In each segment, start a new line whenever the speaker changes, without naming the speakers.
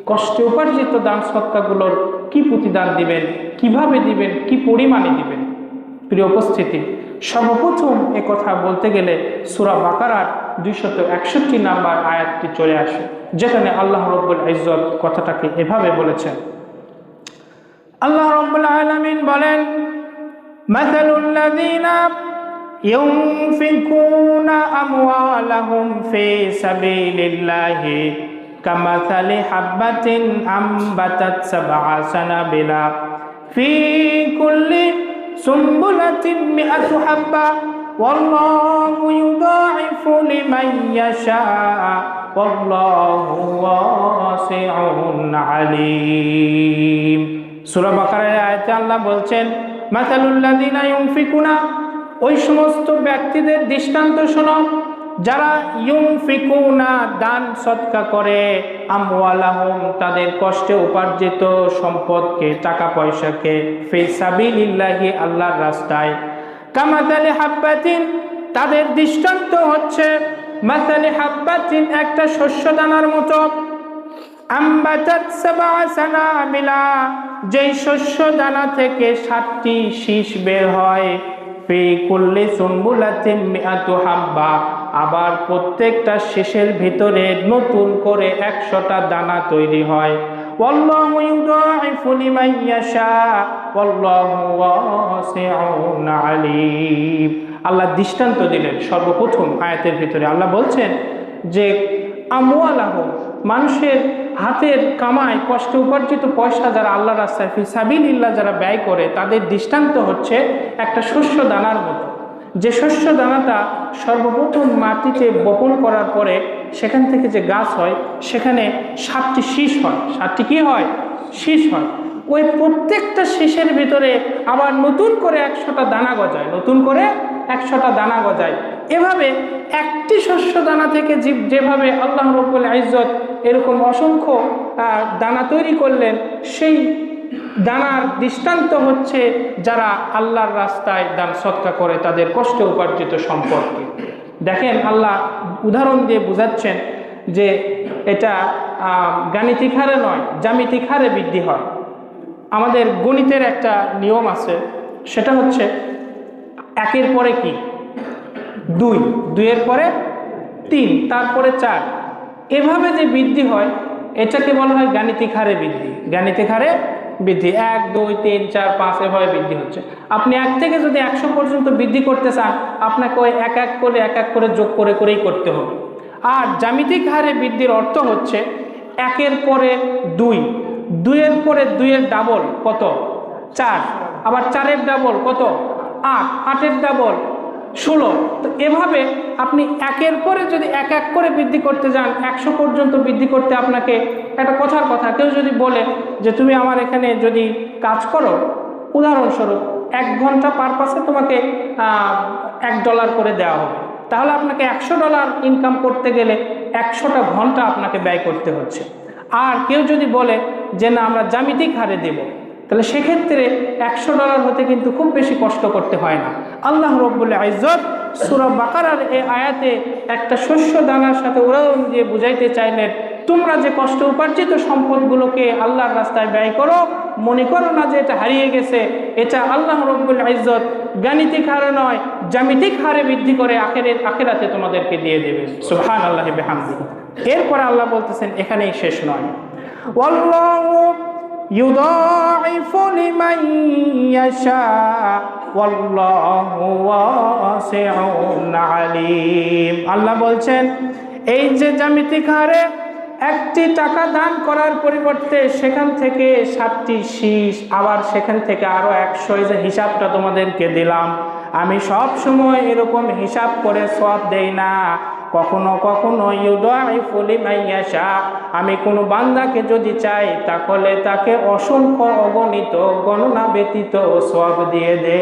কষ্টে উপার্জিত দান সদকাগুলোর কি প্রতিদান দিবেন, কিভাবে দিবেন, কি পরিমাণে দিবেন। প্রিয় উপস্থিতি, সর্বপ্রথম এ কথা বলতে গেলে সূরা বাকারার 261 নম্বর আয়াতটি চলে আসে, যেখানে আল্লাহ রাব্বুল ইজ্জত কথাটাকে এভাবে বলেছেন। আল্লাহ রাব্বুল আলামিন বলেন, মাসালুল লাযীনা ইউনফিকুনা আমওয়ালাহুম ফি সাবিলিল্লাহি কামাসালি হাববাতিন আমবাতাত সাবআ সানাবিলা ফি কুল্লি সুম্বুলাতিন মিআতু হাব্বা ওয়াল্লাহু ইউদাঈফু লিমান ইয়াশা ওয়াল্লাহু ওয়াসিউন আলীম। সূরা বাকারার আয়াতে আল্লাহ বলছেন, মাসালুল লাযীনা ইউনফিকুনা, ওই সমস্ত ব্যক্তিদের দৃষ্টান্ত শোনো যারা ইউনফিকুনা দান সদকা করে, আমওয়ালাহুম তাদের কষ্টে উপার্জিত সম্পদকে, টাকা পয়সাকে, ফি সাবিলিল্লাহি আল্লাহর রাস্তায়, কামাসালি হাব্বাতিন তাদের দৃষ্টান্ত হচ্ছে মাসালি হাব্বাতিন একটা শস্য দানার মতো, আমবাতাত সাবআ সানাবিলা যেই শস্য দানা থেকে 7টি শীষ বের হয়, ফি কুল্লি সুম্বুলাতিন মিআতু হাব্বা আবার প্রত্যেকটা শীষের ভিতরে নতুন করে 100টা দানা তৈরি হয়। ওয়াল্লাহু ইউদাঈফু লিমান ইয়াশা ওয়াল্লাহু ওয়াসিউন আলীম। আল্লাহ দৃষ্টান্ত দিলেন সর্বপ্রথম আয়াতের ভিতরে। আল্লাহ বলছেন যে আমওয়ালাহুম মানুষের হাতের কামাই কষ্টে উপার্জিত পয়সা যারা আল্লাহর রাস্তায় ফি সাবিলিল্লাহ যারা ব্যয় করে, তাদের দৃষ্টান্ত হচ্ছে একটা শস্য দানার মতো, যে শস্য দানাটা সর্বপ্রথম মাটিতে বপন করার পরে সেখান থেকে যে গাছ হয়, সেখানে 7টি শীষ হয়। 7টি কি হয়? শীষ হয়। ওই প্রত্যেকটা শীষের ভিতরে আবার নতুন করে 100টা দানা গজায়, নতুন করে 100টা দানা গজায়। এভাবে একটি শস্য দানা থেকে যেভাবে আল্লাহ রাব্বুল ইজ্জত এরকম অসংখ্য দানা তৈরি করলেন, সেই দানার দৃষ্টান্ত হচ্ছে যারা আল্লাহর রাস্তায় দান সদকা করে তাদের কষ্টে উপার্জিত সম্পদকে। দেখেন আল্লাহ উদাহরণ দিয়ে বোঝাচ্ছেন যে এটা গাণিতিক হারে নয়, জ্যামিতিক হারে বৃদ্ধি হয়। আমাদের গণিতের একটা নিয়ম আছে, সেটা হচ্ছে 1-এর পরে কি 2, 2-এর পরে 3, তারপরে 4, এভাবে যে বৃদ্ধি হয় এটাকে বলা হয় গাণিতিক হারে বৃদ্ধি। গাণিতিক হারে বৃদ্ধি 1, 2, 3, 4, 5 এভাবে বৃদ্ধি হচ্ছে। আপনি 1 থেকে যদি 100 পর্যন্ত বৃদ্ধি করতে চান, আপনাকে ওই এক এক করে যোগ করেই করতে হবে। আর জ্যামিতিক হারে বৃদ্ধির অর্থ হচ্ছে 1-এর পরে 2, 2-এর পরে 2-এর ডাবল কত? 4, আবার 4-এর ডাবল কত? 8, 8-এর ডাবল 16। তো এভাবে আপনি 1-এর পরে যদি এক করে বৃদ্ধি করতে যান, 100 পর্যন্ত বৃদ্ধি করতে আপনাকে একটা কথার কথা, কেউ যদি বলে যে তুমি আমার এখানে যদি কাজ করো, উদাহরণস্বরূপ 1 ঘন্টা পারপাসে তোমাকে $1 করে দেওয়া হবে, তাহলে আপনাকে $100 ইনকাম করতে গেলে 100টা ঘন্টা আপনাকে ব্যয় করতে হচ্ছে। আর কেউ যদি বলে যে না আমরা জ্যামিতিক হারে দেব, তাহলে সেক্ষেত্রে $100 হতে কিন্তু খুব বেশি কষ্ট করতে হয় না। আল্লাহ রাব্বুল ইজ্জত সূরা বাকারার এই আয়াতে একটা শস্য দানার সাথে উদাহরণ দিয়ে বুঝাইতে চাইলেন, তোমরা যে কষ্ট উপার্জিত সম্পদগুলোকে আল্লাহর রাস্তায় ব্যয় করো, মনে করো না যে এটা হারিয়ে গেছে। এটা আল্লাহ রাব্বুল ইজ্জত গাণিতিক হারে নয়, জ্যামিতিক হারে বৃদ্ধি করে আখিরাতে তোমাদেরকে দিয়ে দেবে। সুবহানাল্লাহি বিহামদিহি। এরপরে আল্লাহ বলতেছেন এখানেই শেষ নয়, ওয়াল্লাহু ইউদাঈফু লিমান ইয়াশা ওয়াল্লাহু ওয়াসিউন আলীম। আল্লাহ বলছেন এই যে জ্যামিতিক হারে একটি টাকা দান করার পরিবর্তে সেখান থেকে 7টি শীষ, আবার সেখান থেকে আরো 100, এই যে হিসাবটা তোমাদেরকে দিলাম, আমি সব সময় এরকম হিসাব করে সওয়াব দেই না। কখনো কখনো ইউদাঈফু লিমান ইয়াশা, আমি কোনো বান্দাকে যদি চাই তাহলে তাকে অসংখ্য অগণিত গণনা ব্যতীত সওয়াব দিয়ে দে।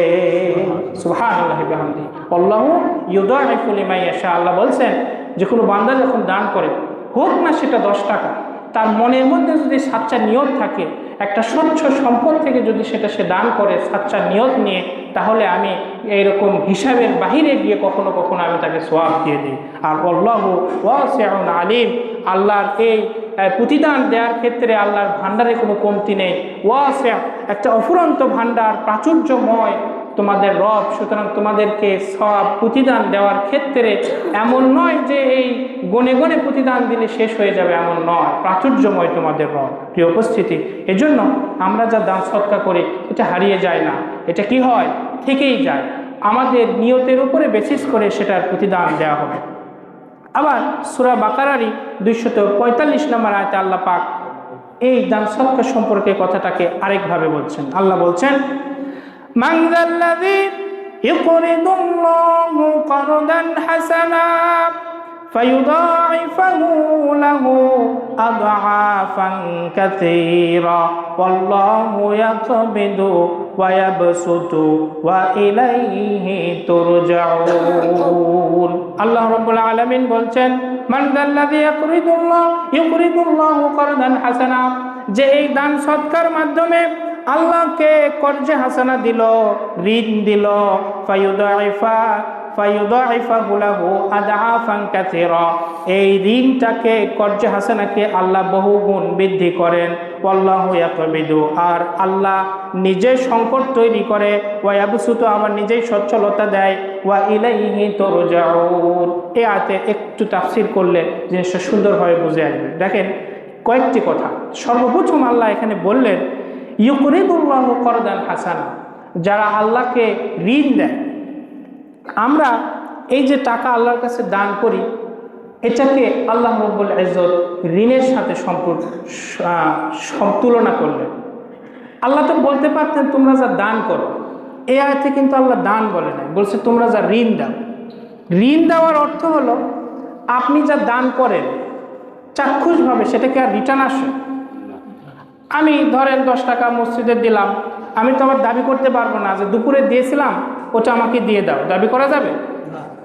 সুবহানাল্লাহি বিহামদিহি। আল্লাহু ইউদাঈফু লিমান ইয়াশা। আল্লাহ বলছেন যে কোনো বান্দা যখন দান করে, হোক না সেটা 10 টাকা, তার মনের মধ্যে যদি সাচ্চা নিয়ত থাকে, একটা স্বচ্ছ সম্পদ থেকে যদি সেটা সে দান করে সাচ্চা নিয়ত নিয়ে, তাহলে আমি এইরকম হিসাবের বাহিরে গিয়ে কখনো কখনো আমি তাকে সওয়াব দিয়ে দিই। আর আল্লাহু ওয়াসিউন আলীম, আল্লাহর এই প্রতিদান দেওয়ার ক্ষেত্রে আল্লাহর ভান্ডারে কোনো কমতি নেই। ওয়াসিআ, একটা অফুরন্ত ভান্ডার, প্রাচুর্যময় তোমাদের রব। সুতরাং তোমাদেরকে সব প্রতিদান দেওয়ার ক্ষেত্রে এমন নয় যে এই গনে গনে প্রতিদান দিলে শেষ হয়ে যাবে, এমন নয়। প্রাচুর্যময় তোমাদের রব। প্রিয় উপস্থিতি, এজন্য আমরা যা দান সৎকার করি এটা হারিয়ে যায় না, এটা কি হয়, থেকেই যায়। আমাদের নিয়তের উপরে বেসিস করে সেটার প্রতিদান দেওয়া হবে। আবার সূরা বাকারারই 245 নম্বর আয়াতে আল্লাহ পাক এই দান সৎকার সম্পর্কে কথাটাকে আরেকভাবে বলছেন। আল্লাহ বলছেন, মান যাল্লাযী ইউকরিদুল্লাহু কারদান হাসানা ফায়ুদাইফাহু লাহু আদআফান কাসীরা ওয়াল্লাহু ইয়াকবিদু ওয়া ইয়াবসুতু ওয়া ইলাইহি তুরজাউন। আল্লাহ রাব্বুল আলামিন বলছেন, মান যাল্লাযী ইউকরিদুল্লাহু কারদান হাসানা, যে এই দান সৎকার মাধ্যমে আল্লাহকে কর্জে হাসানা দিল, ঋণ দিল, ফায়ুদাইফাহু লাহু আদআফান কাসীরা, এই ঋণটাকে কর্জে হাসানাকে আল্লাহ বহুগুণ বৃদ্ধি করেন। ওয়াল্লাহু ইয়াকবিদু, আর আল্লাহ নিজে সংকট তৈরি করে, ওয়া ইয়াবসুতু, আমার নিজেই সচ্ছলতা দেয়, ওয়া ইলাইহি তুরজাউন। এই আয়াতে একটু তাফসীর করলে জিনিসটা সুন্দরভাবে বুঝে আসবে। দেখেন কয়েকটি কথা। সর্বপ্রথম আল্লাহ এখানে বললেন ইউকরিদুল্লাহু কারদান হাসানা, যারা আল্লাহকে ঋণ দেয়। আমরা এই যে টাকা আল্লাহর কাছে দান করি, এটাকে আল্লাহ রাব্বুল ইজ্জত ঋণের সাথে তুলনা করলেন। আল্লাহ তো বলতে পারতেন তোমরা যা দান করো, এই আয়াতে কিন্তু আল্লাহ দান বলে নাই, বলছে তোমরা যা ঋণ দাও। ঋণ দেওয়ার অর্থ হলো আপনি যা দান করেন চাক্ষুষভাবে সেটাকে আর রিটার্ন আসে। আমি ধরেন 10 টাকা মসজিদে দিলাম, আমি তো আবার দাবি করতে পারবো না যে দুপুরে দিয়েছিলাম ওটা আমাকে দিয়ে দাও, দাবি করা যাবে?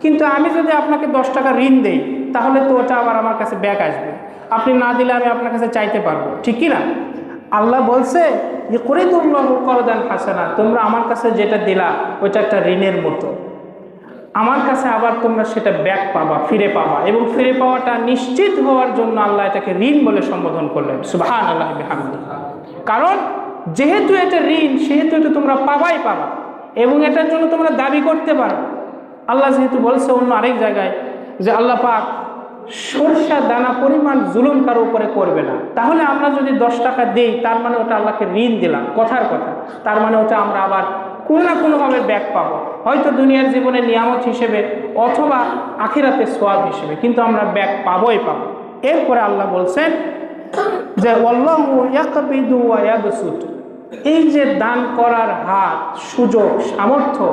কিন্তু আমি যদি আপনাকে 10 টাকা ঋণ দেই, তাহলে তো ওটা আবার আমার কাছে ব্যাক আসবে। আপনি না দিলে আমি আপনার কাছে চাইতে পারবো, ঠিক কি না? আল্লাহ বলছে যে ইউকরিদুল্লাহু কারদান হাসানা, তোমরা আমার কাছে যেটা দিলা ওইটা একটা ঋণের মতো, আমার কাছে আবার তোমরা সেটা ব্যাক পাবা, ফিরে পাবা, এবং ফিরে পাওয়াটা নিশ্চিত হওয়ার জন্য আল্লাহ এটাকে ঋণ বলে সম্বোধন করলেন। সুবহানাল্লাহি বিহামদিহি। কারণ যেহেতু এটা ঋণ, সেহেতু এটা তোমরা পাবাই পাবা, এবং এটার জন্য তোমরা দাবি করতে পারো। আল্লাহ যেহেতু বলছে অন্য আরেক জায়গায় যে আল্লাহ পাক সরষা দানা পরিমাণ জুলুম কারো উপরে করবে না, তাহলে আমরা যদি 10 টাকা দিই তার মানে ওটা আল্লাহকে ঋণ দিলাম, কথার কথা। তার মানে ওটা আমরা আবার কোনো না কোনোভাবে ব্যাক পাবো, হয়তো দুনিয়ার জীবনে নিয়ামত হিসেবে অথবা আখিরাতে সওয়াব হিসেবে, কিন্তু আমরা ব্যাক পাবোই পাবো। এরপরে আল্লাহ বলছেন যে ওয়াল্লাহু ইয়াকবিদু ওয়া ইয়াবসুতু, এই যে দান করার হাত, সুযোগ, সামর্থ্য,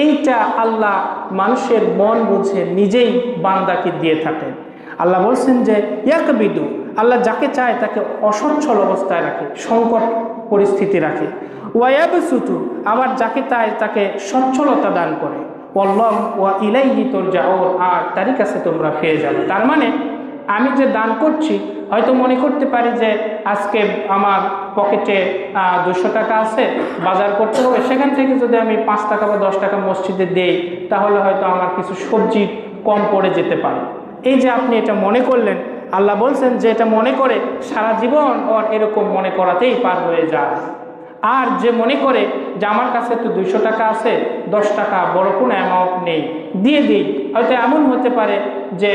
এইটা আল্লাহ মানুষের মন বুঝে নিজেই বান্দাকে দিয়ে থাকেন। আল্লাহ বলছেন যে ইয়াকবিদু, আল্লাহ যাকে চায় তাকে অসচ্ছল অবস্থায় রাখে, সংকট পরিস্থিতি রাখে। ওয়া ইয়াবসুতু, আবার যাকে চায় তাকে সচ্ছলতা দান করে। ওয়াল্লাহু ওয়া ইলাইহি তুরজাউন, আর তারই কাছে তোমরা ফিরে যাবে। তার মানে আমি যে দান করছি, হয়তো মনে করতে পারি যে আজকে আমার পকেটে 200 টাকা আছে, বাজার করতে হবে, সেখান থেকে যদি আমি 5 টাকা বা 10 টাকা মসজিদে দেই, তাহলে হয়তো আমার কিছু সবজি কম পড়ে যেতে পারে। এই যে আপনি এটা মনে করলেন, আল্লাহ বলছেন যে এটা মনে করে সারা জীবন ওর এরকম মনে করাতেই পার হয়ে যায়। আর যে মনে করে যে আমার কাছে তো 200 টাকা আছে, 10 টাকা বড় কোনো অ্যামাউন্ট নেই, দিয়ে দিই, হয়তো এমন হতে পারে যে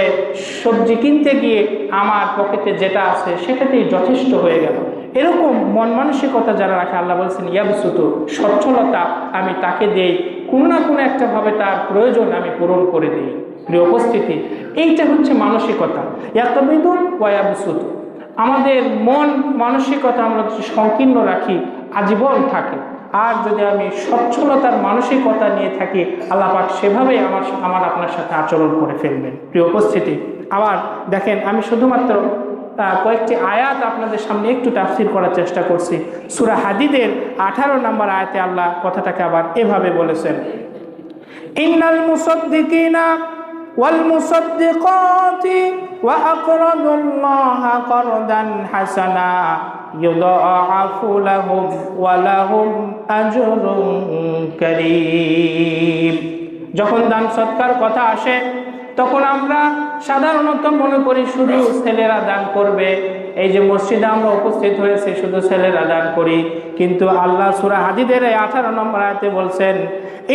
সবজি কিনতে গিয়ে আমার পকেটে যেটা আছে সেটাতেই যথেষ্ট হয়ে গেল, এরকম মন মানসিকতা যারা রাখে, আল্লাহ বলছেন ইয়াবসুতু, সচ্ছলতা আমি তাকে দেই, কোনো না কোনো একটা ভাবে তার প্রয়োজন আমি পূরণ করে দিই। প্রিয় উপস্থিতি, এইটা হচ্ছে মানসিকতা। ইয়াকবিদু ওয়া ইয়াবসুতু, আমাদের মন মানসিকতা আমরা যদি সংকীর্ণ রাখি আজীবন থাকে, আর যদি আমি সচ্ছলতার মানসিকতা নিয়ে থাকি, আল্লাহ পাক সেভাবেই আমার আপনার সাথে আচরণ করে ফেলবেন। প্রিয় উপস্থিতি, আবার দেখেন আমি শুধুমাত্র কয়েকটি আয়াত আপনাদের সামনে একটু তাফসীর করার চেষ্টা করছি। সূরা হাদীদের 18 নম্বর আয়াতে আল্লাহ কথাটাকে আবার এভাবে বলেছেন, ইন্নাল মুসাদ্দিকিনা ওয়াল মুসাদ্দিকাতি ওয়া আকরাদুল্লাহা কারদান হাসানা ইউদাআফু লাহুম ওয়া লাহুম আজরুন কারীম। যখন দান সৎকার কথা আসে, তখন আমরা সাধারণত মনে করি শুধু ছেলেরা দান করবে, এই যে মসজিদে আমরা উপস্থিত হয়েছি শুধু ছেলেরা দান করি, কিন্তু আল্লাহ সূরা হাদীদের 18 নম্বর আয়াতে বলছেন,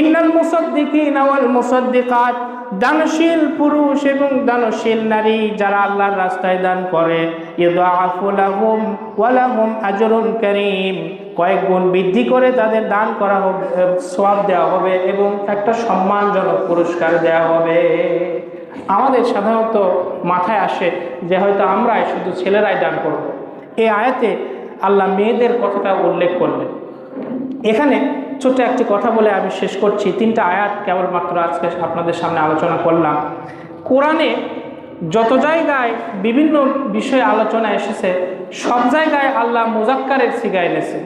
ইন্নাল মুসাদ্দিকিনা ওয়াল মুসাদ্দিকাত, দানশীল পুরুষ এবং দানশীল নারী যারা আল্লাহর রাস্তায় দান করে, ইউদাআফু লাহুম ওয়া লাহুম আজরুন কারীম, কয়েক গুণ বৃদ্ধি করে তাদের দান করা হবে, সওয়াব দেওয়া হবে এবং একটা সম্মানজনক পুরস্কার দেওয়া হবে। আমাদের সাধারণত মাথায় আসে যে হয়তো আমরাই শুধু ছেলেরাই দান করব। এই আয়াতে আল্লাহ মেয়েদের কথাটা উল্লেখ করলেন। এখানে ছোট্ট একটি কথা বলে আমি শেষ করছি। 3টা আয়াত কেবলমাত্র আজকে আপনাদের সামনে আলোচনা করলাম। কোরআনে যত জায়গায় বিভিন্ন বিষয়ে আলোচনা এসেছে, সব জায়গায় আল্লাহ মুজাক্কারের সিগা এনেছে,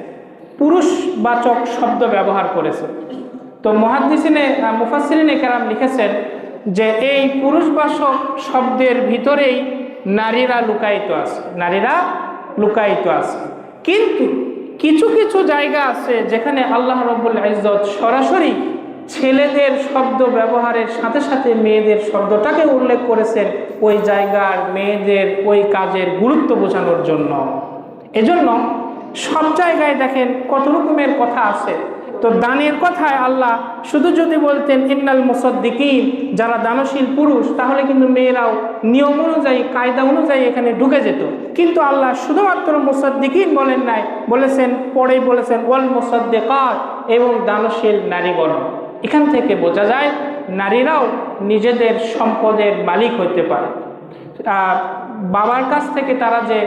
পুরুষবাচক শব্দ ব্যবহার করেছে। তো মুফাসসিরিনে কেরাম লিখেছেন যে এই পুরুষবাচক শব্দের ভিতরেই নারীরা লুকায়িত আছে, নারীরা লুকায়িত আছে। কিন্তু কিছু কিছু জায়গা আছে যেখানে আল্লাহ রাব্বুল ইজ্জত সরাসরি ছেলেদের শব্দ ব্যবহারের সাথে সাথে মেয়েদের শব্দটাকে উল্লেখ করেছেন, ওই জায়গার মেয়েদের ওই কাজের গুরুত্ব বোঝানোর জন্য। এজন্য সব জায়গায় দেখেন কত রকমের কথা আছে। তো দানের কথায় আল্লাহ শুধু যদি বলতেন ইন্নাল মুসাদ্দিকিন, যারা দানশীল পুরুষ, তাহলে কিন্তু মেয়েরাও নিয়ম অনুযায়ী কায়দা অনুযায়ী এখানে ঢুকে যেত। কিন্তু আল্লাহ শুধুমাত্র মুসাদ্দিকিন বলেন নাই, বলেছেন পরেই বলেছেন ওয়াল মুসাদ্দিকাত, এবং দানশীল নারীগণ। এখান থেকে বোঝা যায় নারীরাও নিজেদের সম্পদের মালিক হতে পারে। বাবার কাছ থেকে তারা যে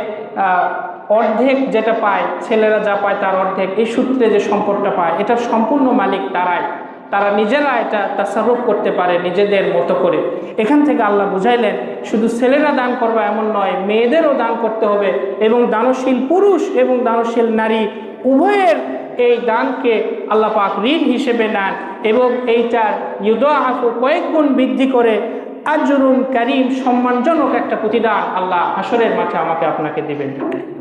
অর্ধেক যেটা পায়, ছেলেরা যা পায় তার অর্ধেক, এই সূত্রে যে সম্পদটা পায় এটার সম্পূর্ণ মালিক তারাই। তারা নিজেরা এটা তাসাররুফ করতে পারে নিজেদের মতো করে। এখান থেকে আল্লাহ বুঝাইলেন শুধু ছেলেরা দান করবে এমন নয়, মেয়েদেরও দান করতে হবে, এবং দানশীল পুরুষ এবং দানশীল নারী উভয়ের এই দানকে আল্লাহ পাক ঋণ হিসেবে নেন, এবং এইটার ইউদাআফু কয়েক গুণ বৃদ্ধি করে আজরুন কারীম, সম্মানজনক একটা প্রতিদান আল্লাহ হাসরের মাঠে আমাকে আপনাকে দিবেন।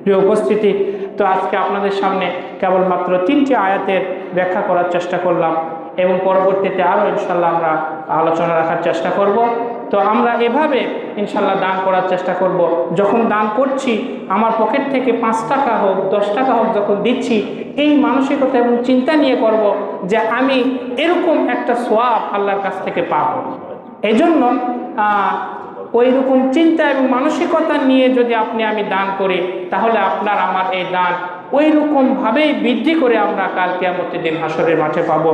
প্রিয় উপস্থিতি, তো আজকে আপনাদের সামনে কেবলমাত্র 3টি আয়াতের ব্যাখ্যা করার চেষ্টা করলাম, এবং পরবর্তীতে আরও ইনশাল্লাহ আমরা আলোচনা রাখার চেষ্টা করব। তো আমরা এভাবে ইনশাল্লাহ দান করার চেষ্টা করব। যখন দান করছি আমার পকেট থেকে 5 টাকা হোক 10 টাকা হোক যখন দিচ্ছি, এই মানসিকতা এবং চিন্তা নিয়ে করব যে আমি এরকম একটা সওয়াব আল্লাহর কাছ থেকে পাবো। এই জন্য ওই রকম চিন্তা এবং মানসিকতা নিয়ে যদি আমি দান করি, তাহলে আপনার আমার এই দান ওই রকমভাবেই বৃদ্ধি করে আমরা কাল কিয়ামতের দিন হাসরের মাঠে পাবো।